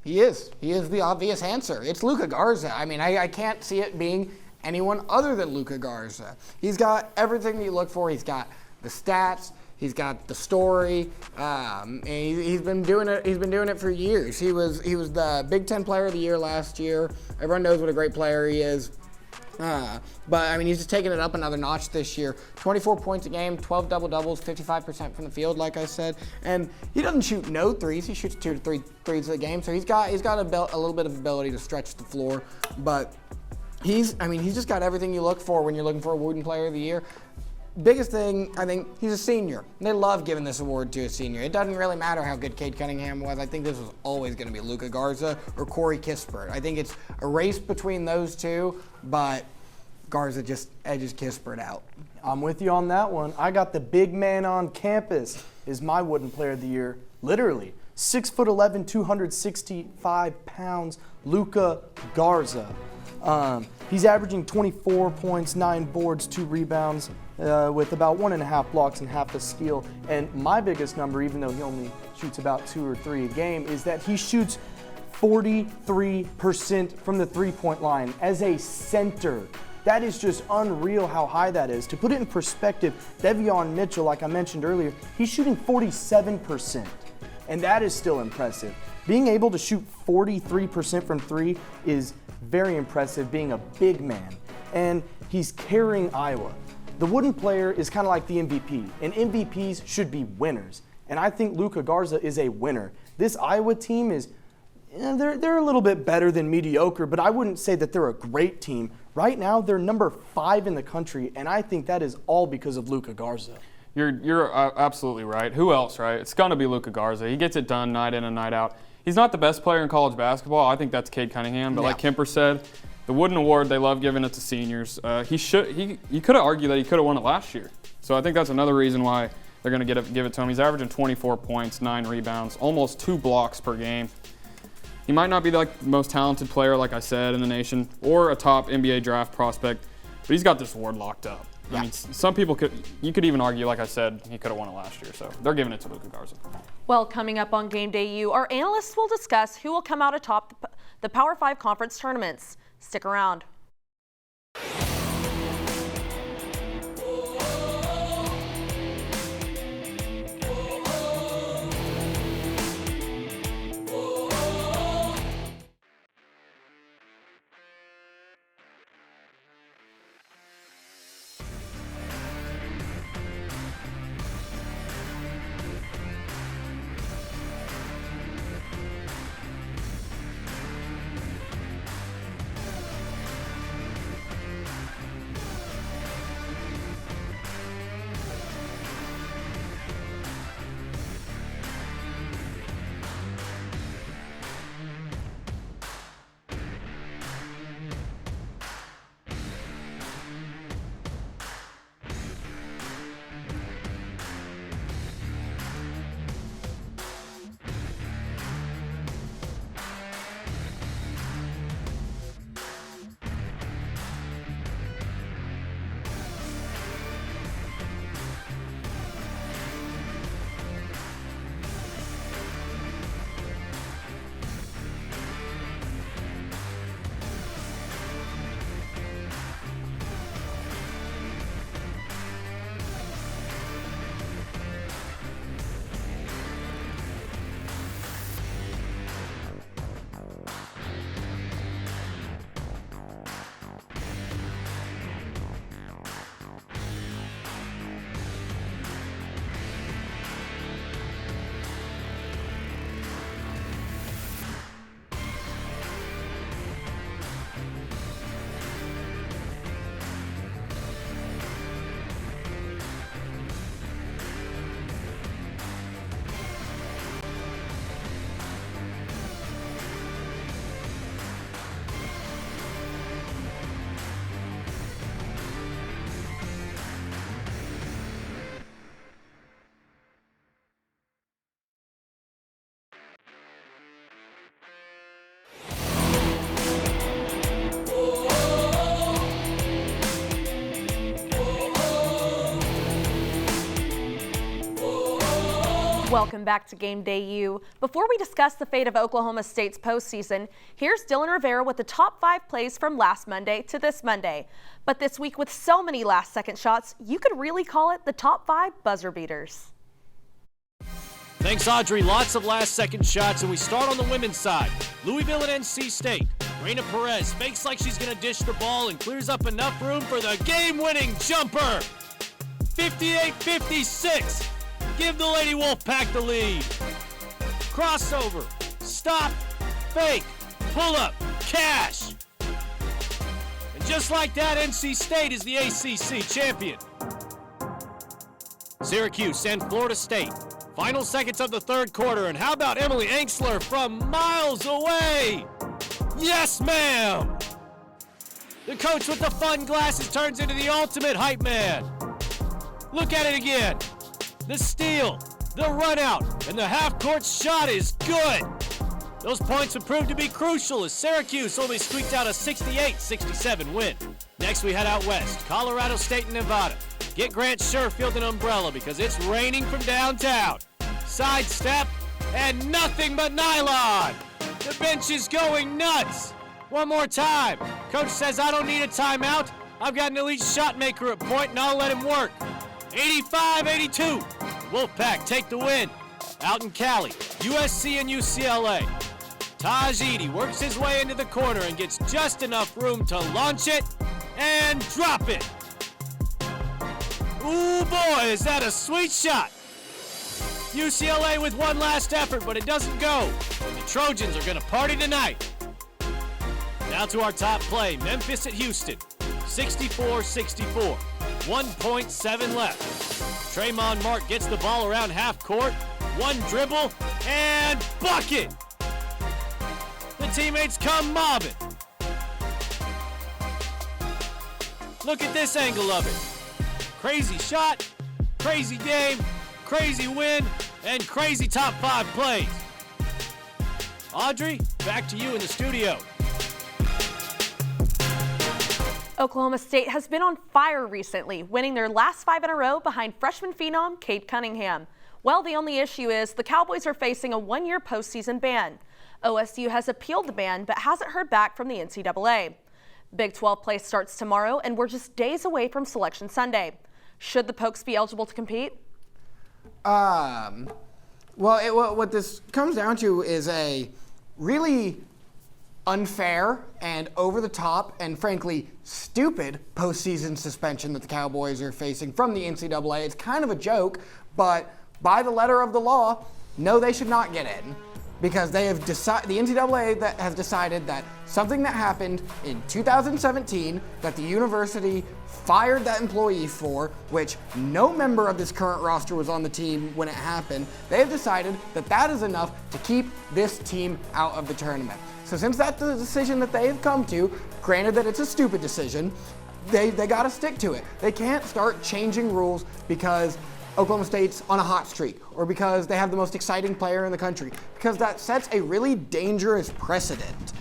he is. He is the obvious answer. It's Luka Garza. I mean, I can't see it being anyone other than Luka Garza. He's got everything that you look for. He's got the stats. He's got the story. And he's been doing it. He's been doing it for years. He was the Big Ten Player of the Year last year. Everyone knows what a great player he is. But I mean, he's just taking it up another notch this year. 24 points a game, 12 double-doubles, 55% from the field, like I said. And he doesn't shoot no threes. He shoots 2 to 3 threes a game. So he's got a little bit of ability to stretch the floor. But he's just got everything you look for when you're looking for a Wooden Player of the Year. Biggest thing, I think, he's a senior. They love giving this award to a senior. It doesn't really matter how good Cade Cunningham was. I think this was always going to be Luka Garza or Corey Kissbert. I think it's a race between those two, but Garza just edges Kissbert out. I'm with you on that one. I got the big man on campus is my Wooden Player of the Year. Literally, 6'11", 265 pounds, Luka Garza. He's averaging 24 points, 9 boards, 2 rebounds, with about 1.5 blocks and half a steal. And my biggest number, even though he only shoots about 2 or 3 a game, is that he shoots 43% from the three-point line as a center. That is just unreal how high that is. To put it in perspective, Devion Mitchell, like I mentioned earlier, he's shooting 47%, and that is still impressive. Being able to shoot 43% from 3 is very impressive, being a big man, and he's carrying Iowa. The Wooden Player is kind of like the MVP, and MVPs should be winners, and I think Luka Garza is a winner. This Iowa team is, they're a little bit better than mediocre, but I wouldn't say that they're a great team. Right now, they're number 5 in the country, and I think that is all because of Luka Garza. You're absolutely right. Who else, right? It's going to be Luka Garza. He gets it done night in and night out. He's not the best player in college basketball. I think that's Cade Cunningham, but like Kemper said, the Wooden Award, they love giving it to seniors. You could have argued that he could have won it last year. So I think that's another reason why they're going to give it to him. He's averaging 24 points, 9 rebounds, almost 2 blocks per game. He might not be the most talented player, like I said, in the nation, or a top NBA draft prospect, but he's got this award locked up. I mean, some people you could even argue, like I said, he could have won it last year. So they're giving it to Luka Garza. Well, coming up on Game Day U, our analysts will discuss who will come out atop the Power 5 conference tournaments. Stick around. Welcome back to Game Day U. Before we discuss the fate of Oklahoma State's postseason, here's Dylan Rivera with the top 5 plays from last Monday to this Monday. But this week with so many last-second shots, you could really call it the top 5 buzzer beaters. Thanks, Audrey. Lots of last-second shots, and we start on the women's side. Louisville and NC State. Reina Perez fakes like she's going to dish the ball and clears up enough room for the game-winning jumper. 58-56. Give the Lady Wolfpack the lead. Crossover, stop, fake, pull up, cash. And just like that, NC State is the ACC champion. Syracuse send Florida State. Final seconds of the third quarter, and how about Emily Angsler from miles away? Yes, ma'am. The coach with the fun glasses turns into the ultimate hype man. Look at it again. The steal, the run out, and the half-court shot is good. Those points would prove to be crucial as Syracuse only squeaked out a 68-67 win. Next we head out west, Colorado State and Nevada. Get Grant Sherfield an umbrella because it's raining from downtown. Sidestep, and nothing but nylon. The bench is going nuts. One more time. Coach says I don't need a timeout. I've got an elite shot maker at point and I'll let him work. 85-82. Wolfpack take the win. Out in Cali, USC and UCLA. Taj Edey works his way into the corner and gets just enough room to launch it and drop it. Ooh boy, is that a sweet shot. UCLA with one last effort, but it doesn't go. The Trojans are gonna party tonight. Now to our top play, Memphis at Houston. 64-64. 1.7 left. Tremont Mark gets the ball around half court. One dribble and bucket. The teammates come mobbing. Look at this angle of it. Crazy shot, crazy game, crazy win, and crazy top 5 plays. Audrey, back to you in the studio. Oklahoma State has been on fire recently, winning their last 5 in a row behind freshman phenom Cade Cunningham. Well, the only issue is the Cowboys are facing a 1-year postseason ban. OSU has appealed the ban but hasn't heard back from the NCAA. Big 12 play starts tomorrow, and we're just days away from Selection Sunday. Should the Pokes be eligible to compete? Well, what this comes down to is a really unfair and over-the-top and frankly stupid postseason suspension that the Cowboys are facing from the NCAA. It's kind of a joke, but by the letter of the law, no, they should not get in, because they have the NCAA has decided that something that happened in 2017 that the university fired that employee for, which no member of this current roster was on the team when it happened, they have decided that that is enough to keep this team out of the tournament. So since that's the decision that they have come to, granted that it's a stupid decision, they got to stick to it. They can't start changing rules because Oklahoma State's on a hot streak or because they have the most exciting player in the country, because that sets a really dangerous precedent.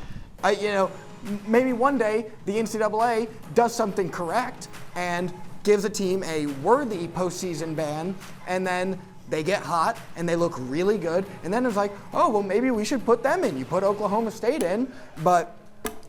Maybe one day the NCAA does something correct and gives a team a worthy postseason ban, and then they get hot and they look really good, and then it's like, oh, well, maybe we should put them in. You put Oklahoma State in, but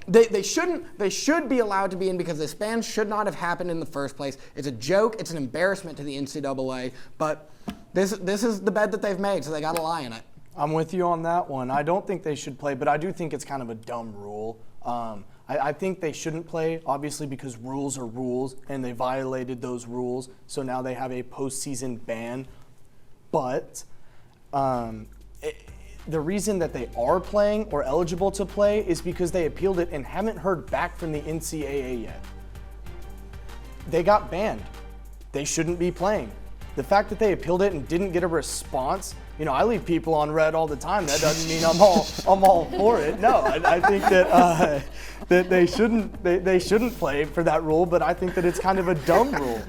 they shouldn't. They should be allowed to be in because this ban should not have happened in the first place. It's a joke. It's an embarrassment to the NCAA, but this is the bed that they've made, so they got to lie in it. I'm with you on that one. I don't think they should play, but I do think it's kind of a dumb rule. I think they shouldn't play, obviously, because rules are rules, and they violated those rules, so now they have a postseason ban. But the reason that they are playing or eligible to play is because they appealed it and haven't heard back from the NCAA yet. They got banned. They shouldn't be playing. The fact that they appealed it and didn't get a response, I leave people on red all the time. That doesn't mean I'm all for it. No, I think that that they shouldn't play for that rule, but I think that it's kind of a dumb rule.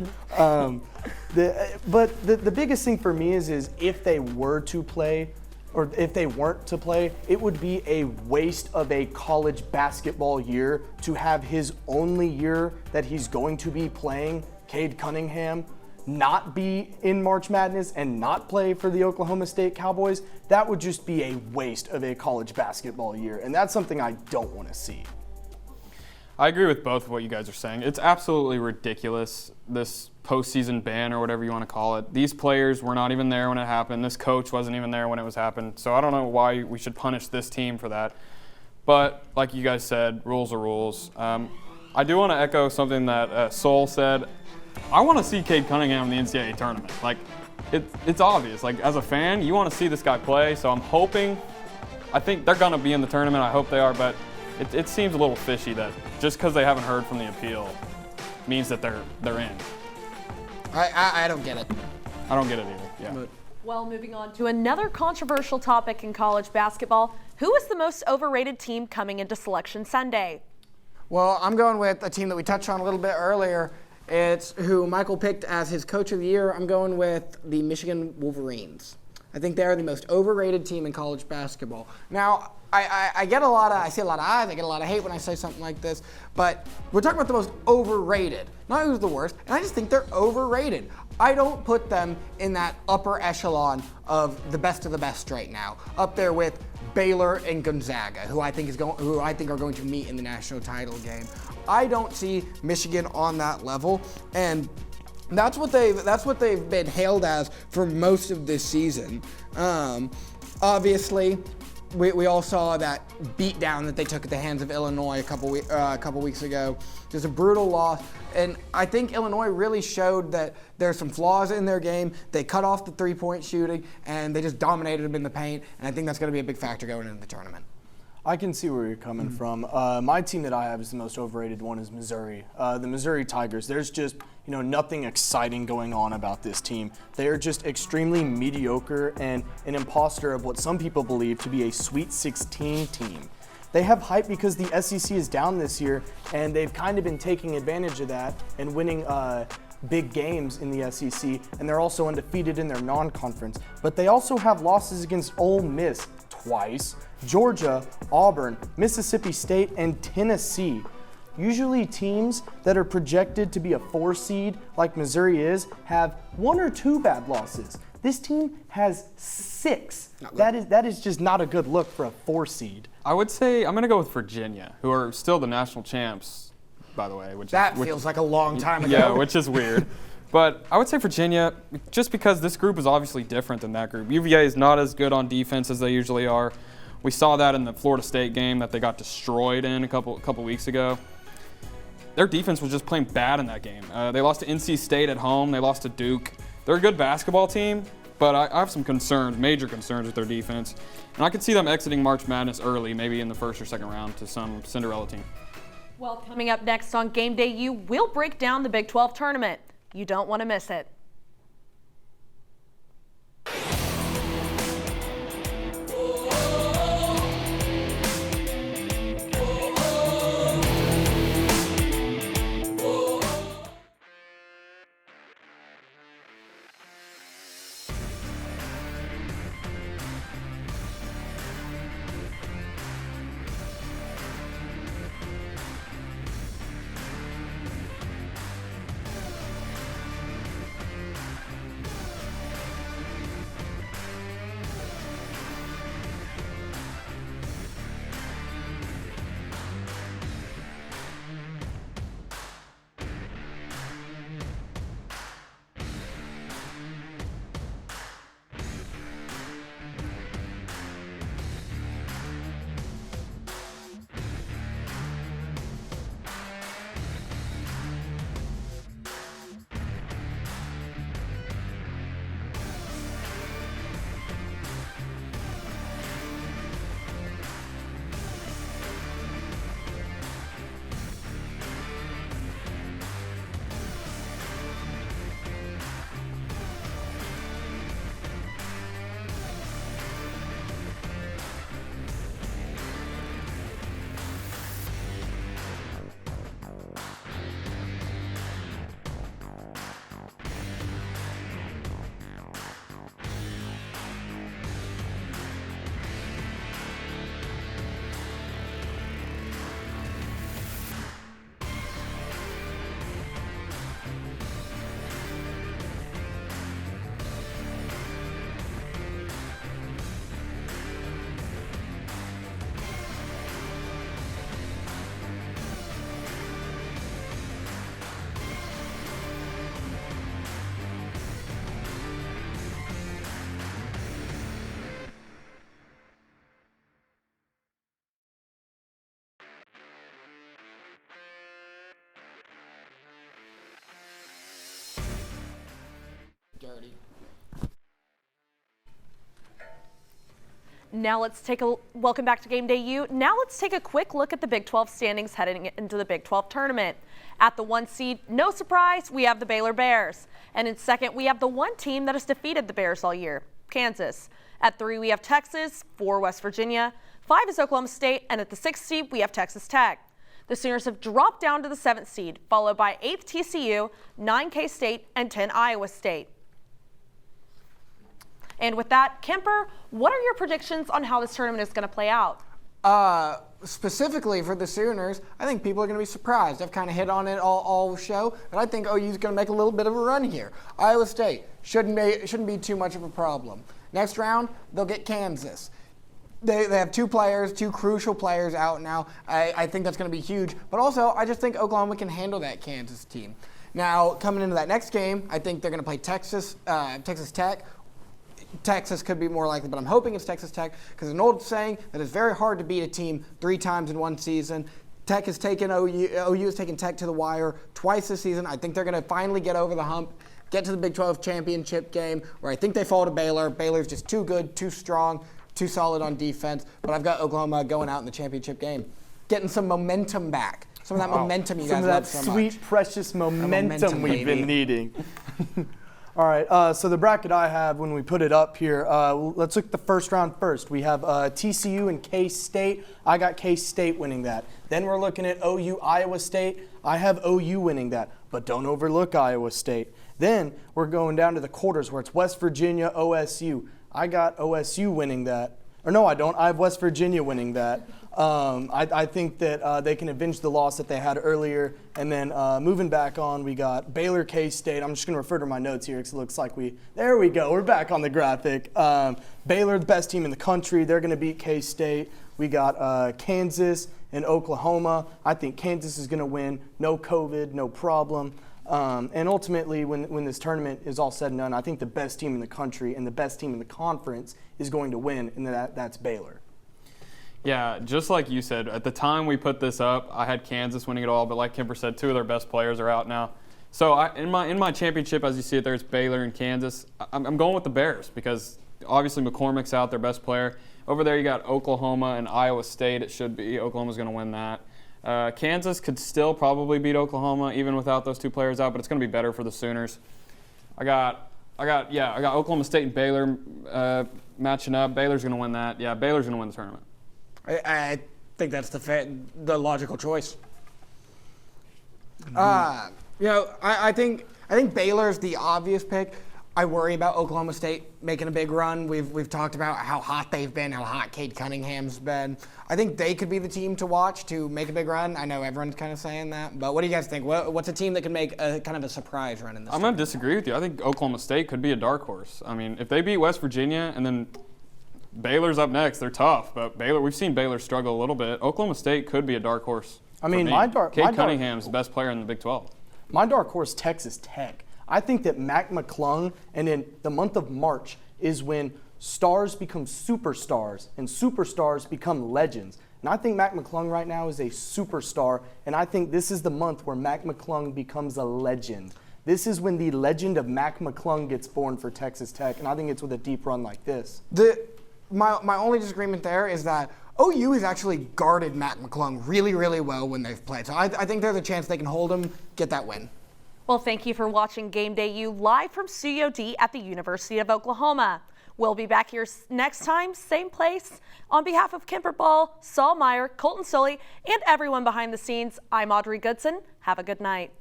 But the biggest thing for me is if they were to play, or if they weren't to play, it would be a waste of a college basketball year to have his only year that he's going to be playing, Cade Cunningham, not be in March Madness and not play for the Oklahoma State Cowboys. That would just be a waste of a college basketball year, and that's something I don't want to see. I agree with both of what you guys are saying. It's absolutely ridiculous, this postseason ban or whatever you want to call it. These players were not even there when it happened. This coach wasn't even there when it was happened. So I don't know why we should punish this team for that. But like you guys said, rules are rules. I do want to echo something that Sol said. I want to see Cade Cunningham in the NCAA tournament. Like, it's obvious. Like, as a fan, you want to see this guy play. So I'm hoping, I think they're going to be in the tournament. I hope they are. But it seems a little fishy that just because they haven't heard from the appeal means that they're in. I don't get it. I don't get it either. Yeah. But Well, moving on to another controversial topic in college basketball. Who is the most overrated team coming into Selection Sunday? Well, I'm going with a team that we touched on a little bit earlier. It's who Michael picked as his coach of the year. I'm going with the Michigan Wolverines. I think they're the most overrated team in college basketball. Now, I see a lot of eyes, I get a lot of hate when I say something like this, but we're talking about the most overrated, not who's the worst, and I just think they're overrated. I don't put them in that upper echelon of the best right now, up there with Baylor and Gonzaga, who I think are going to meet in the national title game. I don't see Michigan on that level, and that's what they've been hailed as for most of this season. Obviously, we all saw that beatdown that they took at the hands of Illinois a couple weeks ago. Just a brutal loss, and I think Illinois really showed that there's some flaws in their game. They cut off the three-point shooting, and they just dominated them in the paint, and I think that's going to be a big factor going into the tournament. I can see where you're coming from. My team that I have is the most overrated one is Missouri. The Missouri Tigers. There's just nothing exciting going on about this team. They are just extremely mediocre and an imposter of what some people believe to be a Sweet 16 team. They have hype because the SEC is down this year, and they've kind of been taking advantage of that and winning big games in the SEC, and they're also undefeated in their non-conference. But they also have losses against Ole Miss twice, Georgia, Auburn, Mississippi State, and Tennessee. Usually teams that are projected to be a 4 seed, like Missouri is, have 1 or 2 bad losses. This team has 6. That is just not a good look for a 4 seed. I would say I'm going to go with Virginia, who are still the national champs, by the way. Which Feels like a long time ago. Yeah, which is weird. But I would say Virginia, just because this group is obviously different than that group. UVA is not as good on defense as they usually are. We saw that in the Florida State game that they got destroyed in a couple weeks ago. Their defense was just playing bad in that game. They lost to NC State at home. They lost to Duke. They're a good basketball team, but I have some concerns, major concerns with their defense. And I could see them exiting March Madness early, maybe in the first or second round to some Cinderella team. Well, coming up next on Game Day U, we'll break down the Big 12 tournament. You don't want to miss it. Dirty. Now welcome back to Game Day U. Now let's take a quick look at the Big 12 standings heading into the Big 12 tournament. At the 1 seed, no surprise, we have the Baylor Bears. And in second, we have the one team that has defeated the Bears all year, Kansas. At 3, we have Texas, 4, West Virginia, 5 is Oklahoma State, and at the 6th seed, we have Texas Tech. The Sooners have dropped down to the 7th seed, followed by 8th TCU, 9 K-State, and 10 Iowa State. And with that, Kemper, what are your predictions on how this tournament is going to play out? Specifically for the Sooners, I think people are going to be surprised. I've kind of hit on it all show, but I think OU's going to make a little bit of a run here. Iowa State shouldn't be too much of a problem. Next round, they'll get Kansas. They have 2 crucial players out now. I think that's going to be huge. But also, I just think Oklahoma can handle that Kansas team. Now, coming into that next game, I think they're going to play Texas Tech. Texas could be more likely, but I'm hoping it's Texas Tech because an old saying that it's very hard to beat a team 3 times in one season. Tech has taken OU has taken Tech to the wire twice this season. I think they're going to finally get over the hump, get to the Big 12 championship game where I think they fall to Baylor. Baylor's just too good, too strong, too solid on defense. But I've got Oklahoma going out in the championship game, getting some momentum back. Some of that momentum you guys love so much. Some of that sweet, precious momentum we've been needing. All right, so the bracket I have when we put it up here, let's look at the first round first. We have TCU and K-State. I got K-State winning that. Then we're looking at OU, Iowa State. I have OU winning that, but don't overlook Iowa State. Then we're going down to the quarters where it's West Virginia, OSU. I got OSU winning that. Or no, I don't. I have West Virginia winning that. I think that they can avenge the loss that they had earlier. And then moving back on, we got Baylor, K-State. I'm just going to refer to my notes here because it looks like there we go. We're back on the graphic. Baylor, the best team in the country. They're going to beat K-State. We got Kansas and Oklahoma. I think Kansas is going to win. No COVID, no problem. And ultimately, when this tournament is all said and done, I think the best team in the country and the best team in the conference is going to win, and that's Baylor. Yeah, just like you said, at the time we put this up, I had Kansas winning it all, but like Kemper said, 2 of their best players are out now. So in my championship, as you see it, there's Baylor and Kansas. I'm going with the Bears because obviously McCormick's out, their best player. Over there you got Oklahoma and Iowa State. It should be. Oklahoma's going to win that. Kansas could still probably beat Oklahoma even without those 2 players out, but it's going to be better for the Sooners. I got Oklahoma State and Baylor matching up. Baylor's going to win that. Yeah, Baylor's going to win the tournament. I think that's the logical choice. I think Baylor's the obvious pick. I worry about Oklahoma State making a big run. We've talked about how hot they've been, how hot Cade Cunningham's been. I think they could be the team to watch to make a big run. I know everyone's kind of saying that, but what do you guys think? What's a team that can make a kind of a surprise run in this? I'm going to disagree with you. I think Oklahoma State could be a dark horse. I mean, if they beat West Virginia and then Baylor's up next, they're tough, but we've seen Baylor struggle a little bit. Oklahoma State could be a dark horse. I mean, Cade Cunningham's the best player in the Big 12. My dark horse, Texas Tech. I think that Mac McClung, and in the month of March is when stars become superstars and superstars become legends. And I think Mac McClung right now is a superstar, and I think this is the month where Mac McClung becomes a legend. This is when the legend of Mac McClung gets born for Texas Tech, and I think it's with a deep run like this. My only disagreement there is that OU has actually guarded Mac McClung really, really well when they've played. So I think there's a chance they can hold him, get that win. Well, thank you for watching Game Day U live from Studio D at the University of Oklahoma. We'll be back here next time, same place. On behalf of Kemper Ball, Saul Meyer, Colton Sully, and everyone behind the scenes, I'm Audrey Goodson. Have a good night.